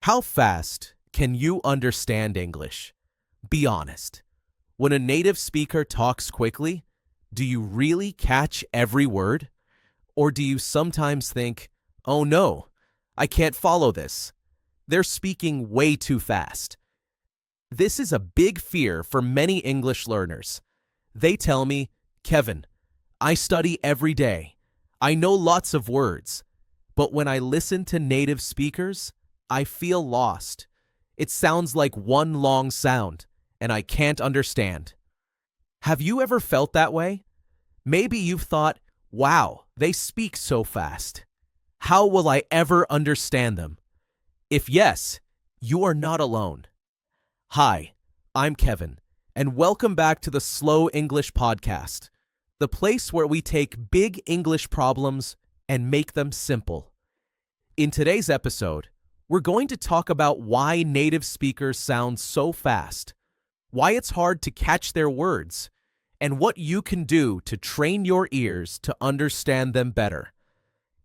How fast can you understand English? Be honest. When a native speaker talks quickly, do you really catch every word? Or do you sometimes think, oh no, I can't follow this. They're speaking way too fast. This is a big fear for many English learners. They tell me, Kevin, I study every day. I know lots of words. But when I listen to native speakers, I feel lost. It sounds like one long sound, and I can't understand. Have you ever felt that way? Maybe you've thought, wow, they speak so fast. How will I ever understand them? If yes, you are not alone. Hi, I'm Kevin, and welcome back to the Slow English Podcast, the place where we take big English problems and make them simple. In today's episode, we're going to talk about why native speakers sound so fast, why it's hard to catch their words, and what you can do to train your ears to understand them better.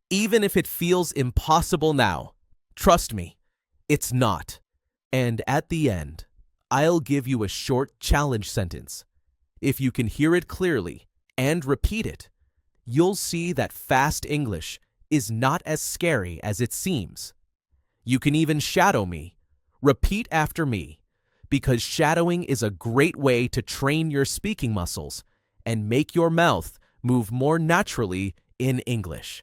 Even if it feels impossible now, trust me, it's not. And at the end, I'll give you a short challenge sentence. If you can hear it clearly and repeat it, you'll see that fast English is not as scary as it seems. You can even shadow me. Repeat after me, because shadowing is a great way to train your speaking muscles and make your mouth move more naturally in English.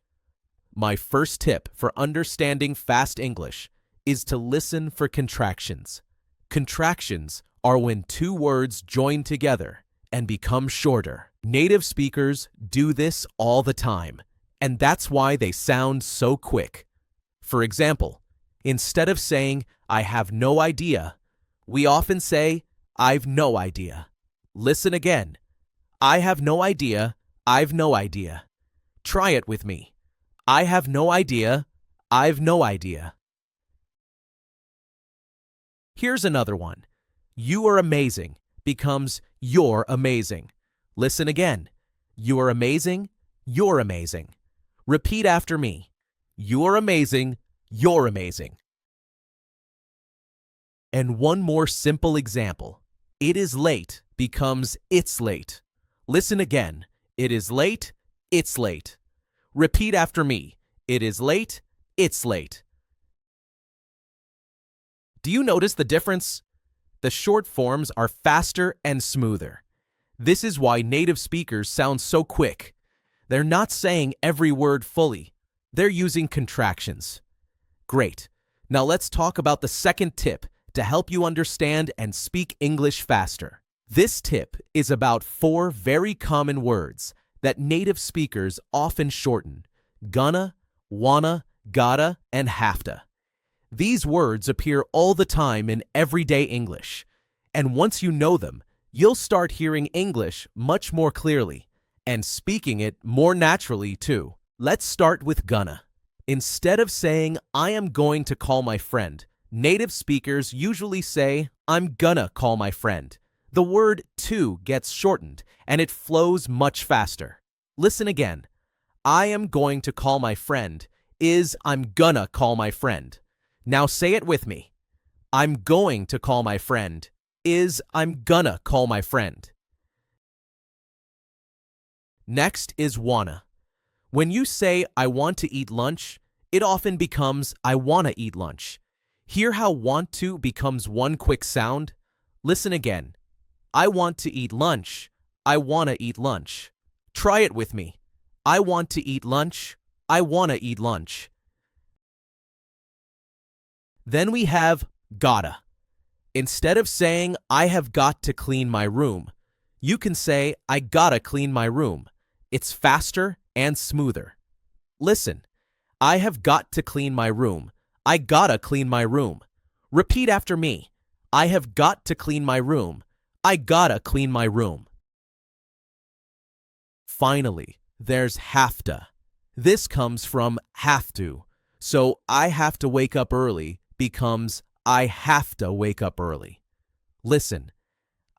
My first tip for understanding fast English is to listen for contractions. Contractions are when two words join together and become shorter. Native speakers do this all the time, and that's why they sound so quick. For example, instead of saying, I have no idea, we often say, I've no idea. Listen again. I have no idea. I've no idea. Try it with me. I have no idea. I've no idea. Here's another one. You are amazing becomes you're amazing. Listen again. You are amazing. You're amazing. Repeat after me. You're amazing. You're amazing. And one more simple example. It is late becomes it's late. Listen again. It is late. It's late. Repeat after me. It is late. It's late. Do you notice the difference? The short forms are faster and smoother. This is why native speakers sound so quick. They're not saying every word fully. They're using contractions. Great. Now let's talk about the second tip to help you understand and speak English faster. This tip is about 4 very common words that native speakers often shorten: gonna, wanna, gotta, and hafta. These words appear all the time in everyday English, and once you know them, you'll start hearing English much more clearly and speaking it more naturally too. Let's start with gonna. Instead of saying, I am going to call my friend, native speakers usually say, I'm gonna call my friend. The word to gets shortened, and it flows much faster. Listen again. I am going to call my friend is I'm gonna call my friend. Now say it with me. I'm going to call my friend is I'm gonna call my friend. Next is wanna. When you say I want to eat lunch, it often becomes I wanna eat lunch. Hear how want to becomes one quick sound? Listen again. I want to eat lunch. I wanna eat lunch. Try it with me. I want to eat lunch. I wanna eat lunch. Then we have gotta. Instead of saying I have got to clean my room, you can say I gotta clean my room. It's faster and smoother. Listen. I have got to clean my room. I gotta clean my room. Repeat after me. I have got to clean my room. I gotta clean my room. Finally, there's hafta. This comes from have to. So I have to wake up early becomes I have to wake up early. Listen.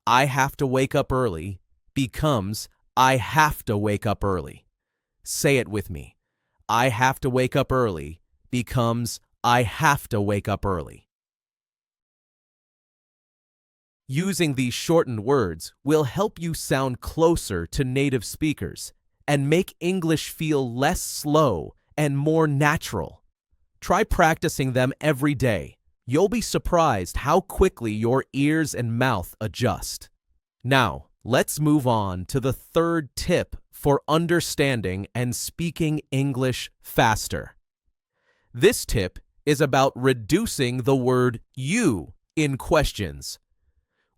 I have to wake up early becomes I have to wake up early. Say it with me. I have to wake up early becomes I have to wake up early. Using these shortened words will help you sound closer to native speakers and make English feel less slow and more natural. Try practicing them every day. You'll be surprised how quickly your ears and mouth adjust. Now, let's move on to the third tip for understanding and speaking English faster. This tip is about reducing the word you in questions.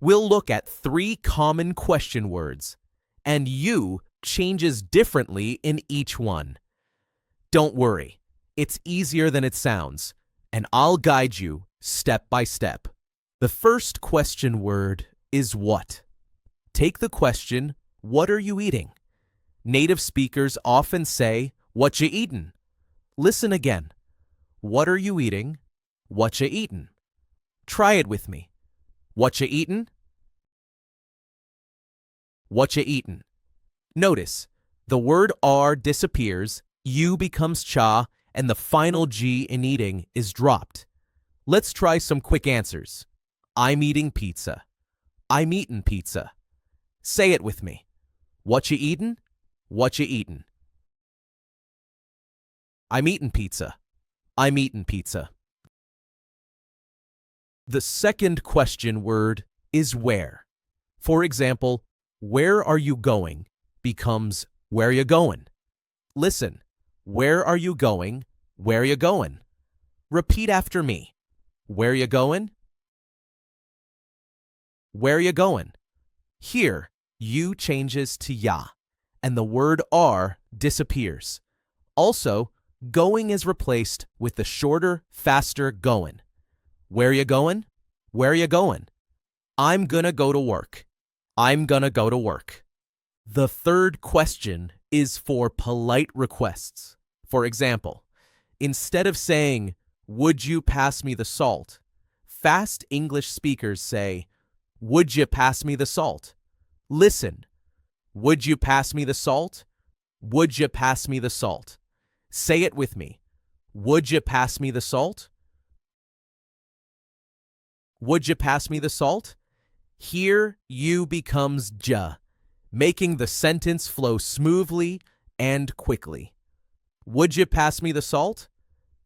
We'll look at 3 common question words, and you changes differently in each one. Don't worry, it's easier than it sounds, and I'll guide you step by step. The first question word is what. Take the question, what are you eating? Native speakers often say, "Whatcha eatin'?" Listen again. What are you eating? Whatcha eatin'? Try it with me. Whatcha eatin'? Whatcha eatin'? Notice, the word R disappears, U becomes cha, and the final G in eating is dropped. Let's try some quick answers. I'm eating pizza. I'm eatin' pizza. Say it with me. Whatcha eatin'? Whatcha eatin'? I'm eatin' pizza. I'm eatin' pizza. The second question word is where. For example, where are you going becomes whereya goin'. Listen, where are you going? Whereya goin'? Repeat after me. Whereya goin'? Whereya goin'? Here, you changes to ya, and the word R disappears. Also, going is replaced with the shorter, faster goin'. Whereya goin'? Whereya goin'? I'm gonna go to work. I'm gonna go to work. The third question is for polite requests. For example, instead of saying, "Would you pass me the salt?" fast English speakers say, "Would you pass me the salt?" Listen. Would you pass me the salt? Would you pass me the salt? Say it with me. Would you pass me the salt? Would you pass me the salt? Here, you becomes ja, making the sentence flow smoothly and quickly. Would you pass me the salt?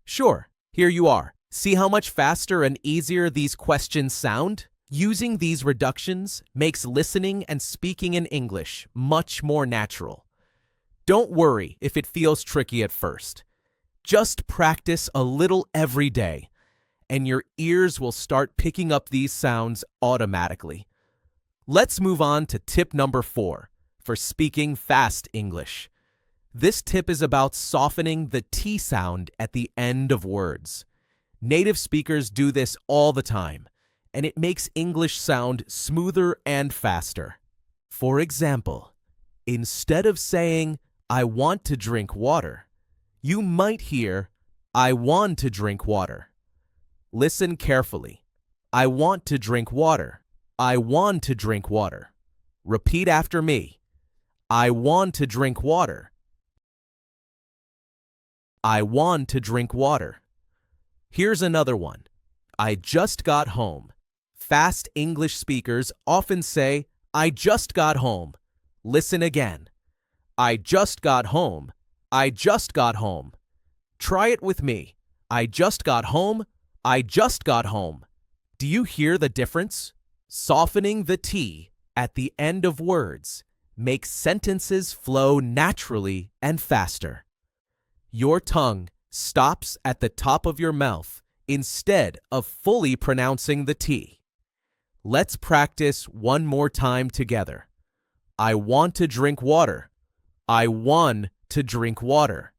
Sure, here you are. See how much faster and easier these questions sound? Using these reductions makes listening and speaking in English much more natural. Don't worry if it feels tricky at first. Just practice a little every day, and your ears will start picking up these sounds automatically. Let's move on to tip number 4 for speaking fast English. This tip is about softening the T sound at the end of words. Native speakers do this all the time, and it makes English sound smoother and faster. For example, instead of saying, "I want to drink water," you might hear, "I want to drink water." Listen carefully. I want to drink water. I want to drink water. Repeat after me. I want to drink water. I want to drink water. Here's another one. I just got home. Fast English speakers often say, "I just got home." Listen again. I just got home. I just got home. Try it with me. I just got home. I just got home. Do you hear the difference? Softening the T at the end of words makes sentences flow naturally and faster. Your tongue stops at the top of your mouth instead of fully pronouncing the T. Let's practice one more time together. I want to drink water. I want to drink water.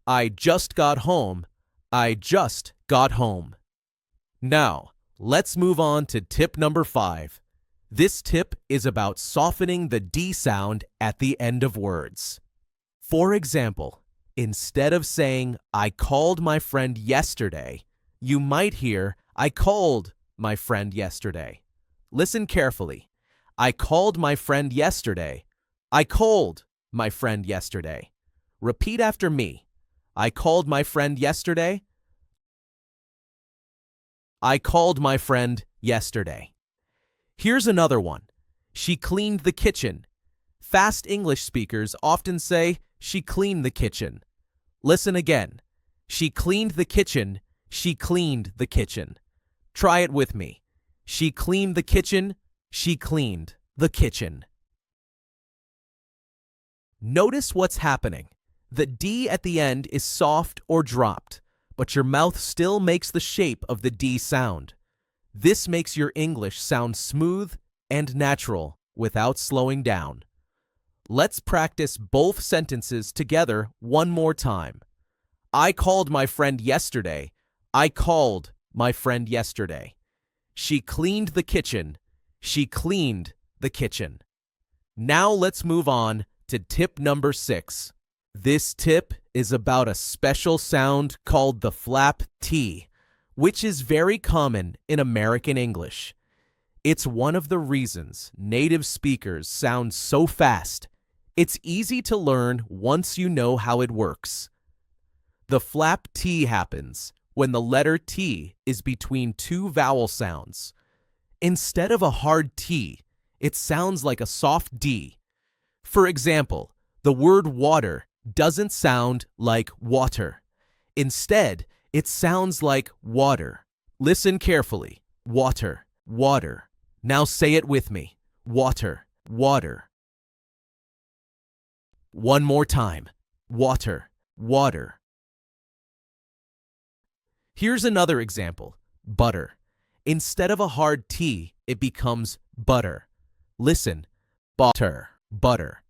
I just got home. I just got home. Now, let's move on to tip number 5. This tip is about softening the D sound at the end of words. For example, instead of saying, "I called my friend yesterday," you might hear, "I called my friend yesterday." Listen carefully. I called my friend yesterday. I called my friend yesterday. Repeat after me. I called my friend yesterday. I called my friend yesterday. Here's another one. She cleaned the kitchen. Fast English speakers often say, she cleaned the kitchen. Listen again. She cleaned the kitchen. She cleaned the kitchen. Try it with me. She cleaned the kitchen. She cleaned the kitchen. Notice what's happening. The D at the end is soft or dropped, but your mouth still makes the shape of the D sound. This makes your English sound smooth and natural without slowing down. Let's practice both sentences together one more time. I called my friend yesterday. I called my friend yesterday. She cleaned the kitchen. She cleaned the kitchen. Now let's move on to tip number 6. This tip is about a special sound called the flap T, which is very common in American English. It's one of the reasons native speakers sound so fast. It's easy to learn once you know how it works. The flap T happens when the letter T is between two vowel sounds. Instead of a hard T, it sounds like a soft D. For example, the word water doesn't sound like water. Instead, it sounds like water. Listen carefully. Water, water. Now say it with me. Water, water. One more time. Water, water. Here's another example. Butter. Instead of a hard T, it becomes butter. Listen. Butter, butter.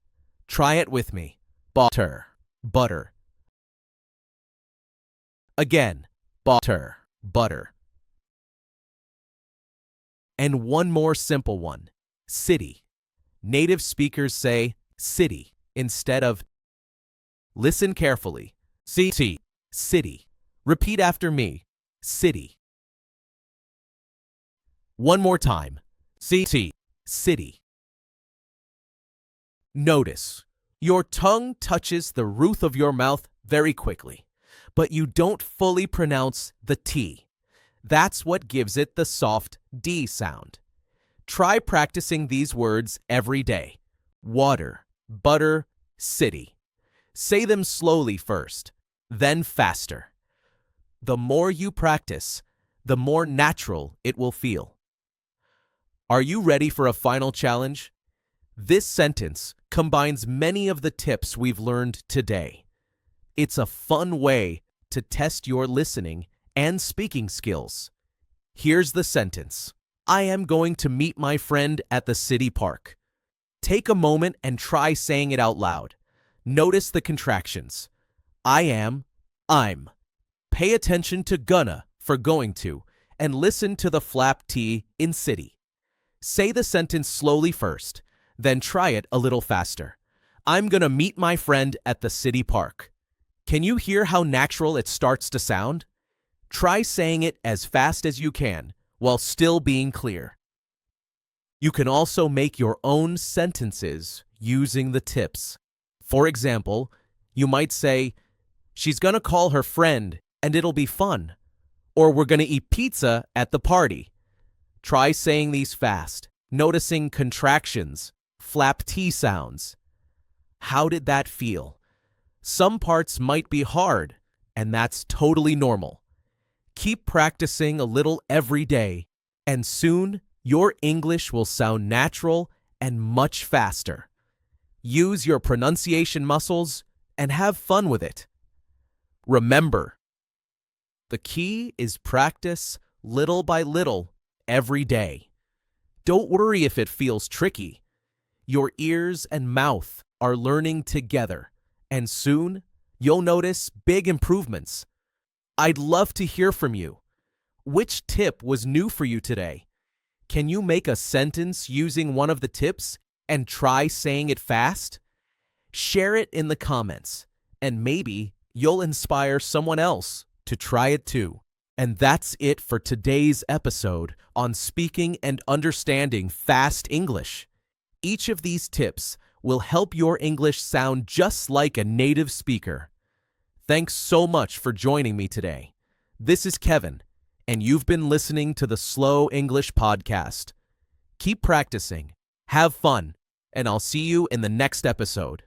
Try it with me. Butter, butter. Again. Butter, butter. And one more simple one. City. Native speakers say city instead of. Listen carefully. City, city. Repeat after me. City. One more time. City, city. Notice, your tongue touches the roof of your mouth very quickly, but you don't fully pronounce the T. That's what gives it the soft D sound. Try practicing these words every day. Water, butter, city. Say them slowly first, then faster. The more you practice, the more natural it will feel. Are you ready for a final challenge? This sentence combines many of the tips we've learned today. It's a fun way to test your listening and speaking skills. Here's the sentence. I am going to meet my friend at the city park. Take a moment and try saying it out loud. Notice the contractions. I am, I'm. Pay attention to gonna for going to, and listen to the flap T in city. Say the sentence slowly first, then try it a little faster. I'm gonna meet my friend at the city park. Can you hear how natural it starts to sound? Try saying it as fast as you can while still being clear. You can also make your own sentences using the tips. For example, you might say, she's gonna call her friend and it'll be fun. Or we're gonna eat pizza at the party. Try saying these fast, noticing contractions, flap T sounds. How did that feel? Some parts might be hard, and that's totally normal. Keep practicing a little every day, and soon your English will sound natural and much faster. Use your pronunciation muscles and have fun with it. Remember, the key is practice little by little every day. Don't worry if it feels tricky. Your ears and mouth are learning together, and soon you'll notice big improvements. I'd love to hear from you. Which tip was new for you today? Can you make a sentence using one of the tips and try saying it fast? Share it in the comments, and maybe you'll inspire someone else to try it too. And that's it for today's episode on speaking and understanding fast English. Each of these tips will help your English sound just like a native speaker. Thanks so much for joining me today. This is Kevin, and you've been listening to the Slow English Podcast. Keep practicing, have fun, and I'll see you in the next episode.